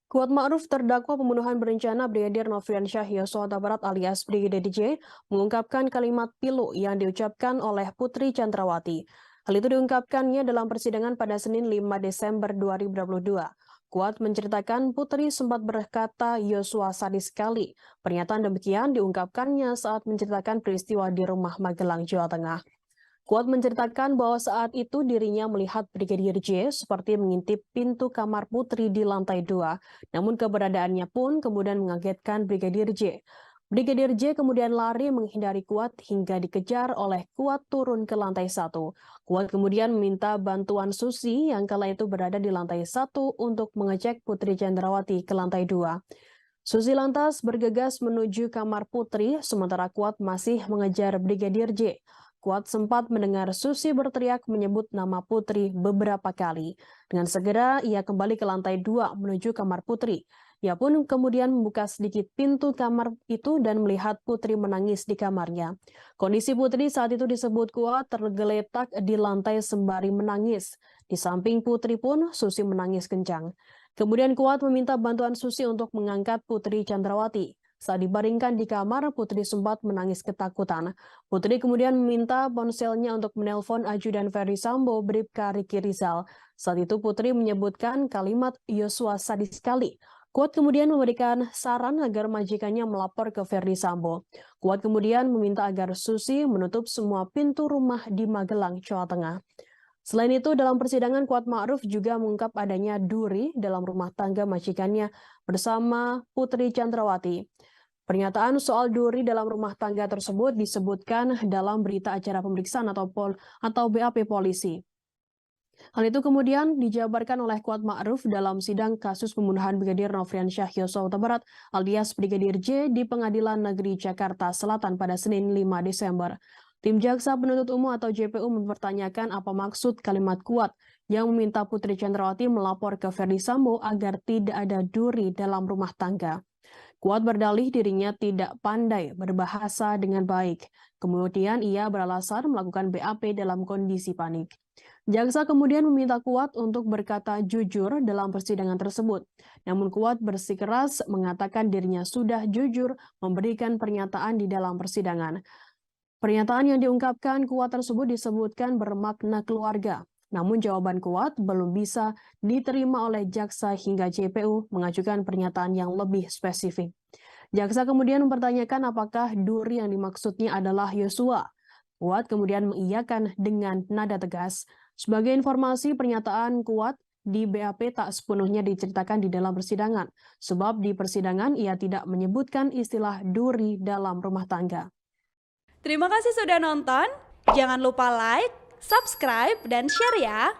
Kuat Ma'ruf terdakwa pembunuhan berencana Brigadir Nofriansyah Yosua Huta Barat alias Brigadir DJ mengungkapkan kalimat pilu yang diucapkan oleh Putri Chandrawati. Hal itu diungkapkannya dalam persidangan pada Senin 5 Desember 2022. Kuat menceritakan Putri sempat berkata Yosua sadis sekali. Pernyataan demikian diungkapkannya saat menceritakan peristiwa di rumah Magelang, Jawa Tengah. Kuat menceritakan bahwa saat itu dirinya melihat Brigadir J seperti mengintip pintu kamar Putri di lantai 2, namun keberadaannya pun kemudian mengagetkan Brigadir J. Brigadir J kemudian lari menghindari Kuat hingga dikejar oleh Kuat turun ke lantai 1. Kuat kemudian meminta bantuan Susi yang kala itu berada di lantai 1 untuk mengecek Putri Chandrawati ke lantai 2. Susi lantas bergegas menuju kamar Putri, sementara Kuat masih mengejar Brigadir J. Kuat sempat mendengar Susi berteriak menyebut nama Putri beberapa kali. Dengan segera ia kembali ke lantai 2 menuju kamar Putri. Ia pun kemudian membuka sedikit pintu kamar itu dan melihat Putri menangis di kamarnya. Kondisi Putri saat itu disebut Kuat tergeletak di lantai sembari menangis. Di samping Putri pun Susi menangis kencang. Kemudian Kuat meminta bantuan Susi untuk mengangkat Putri Chandrawati. Saat dibaringkan di kamar, Putri sempat menangis ketakutan. Putri kemudian meminta ponselnya untuk menelpon ajudan Ferdy Sambo, Bribka Riki Rizal. Saat itu Putri menyebutkan kalimat Yosua sadis sekali. Kuat kemudian memberikan saran agar majikannya melapor ke Ferdy Sambo. Kuat kemudian meminta agar Susi menutup semua pintu rumah di Magelang, Jawa Tengah. Selain itu, dalam persidangan Kuat Ma'ruf juga mengungkap adanya duri dalam rumah tangga majikannya bersama Putri Chandrawati. Pernyataan soal duri dalam rumah tangga tersebut disebutkan dalam berita acara pemeriksaan atau BAP polisi. Hal itu kemudian dijabarkan oleh Kuat Ma'ruf dalam sidang kasus pembunuhan Brigadir Nofriansyah Yosua Huta Barat alias Brigadir J di Pengadilan Negeri Jakarta Selatan pada Senin 5 Desember. Tim Jaksa Penuntut Umum atau JPU mempertanyakan apa maksud kalimat Kuat yang meminta Putri Chandrawati melapor ke Ferdy Sambo agar tidak ada duri dalam rumah tangga. Kuat berdalih dirinya tidak pandai berbahasa dengan baik. Kemudian ia beralasan melakukan BAP dalam kondisi panik. Jaksa kemudian meminta Kuat untuk berkata jujur dalam persidangan tersebut. Namun Kuat bersikeras mengatakan dirinya sudah jujur memberikan pernyataan di dalam persidangan. Pernyataan yang diungkapkan Kuat tersebut disebutkan bermakna keluarga. Namun jawaban Kuat belum bisa diterima oleh jaksa hingga JPU mengajukan pernyataan yang lebih spesifik. Jaksa kemudian mempertanyakan apakah duri yang dimaksudnya adalah Yosua. Kuat kemudian mengiyakan dengan nada tegas. Sebagai informasi, pernyataan Kuat di BAP tak sepenuhnya diceritakan di dalam persidangan, sebab di persidangan ia tidak menyebutkan istilah duri dalam rumah tangga. Terima kasih sudah nonton. Jangan lupa like, subscribe, dan share ya.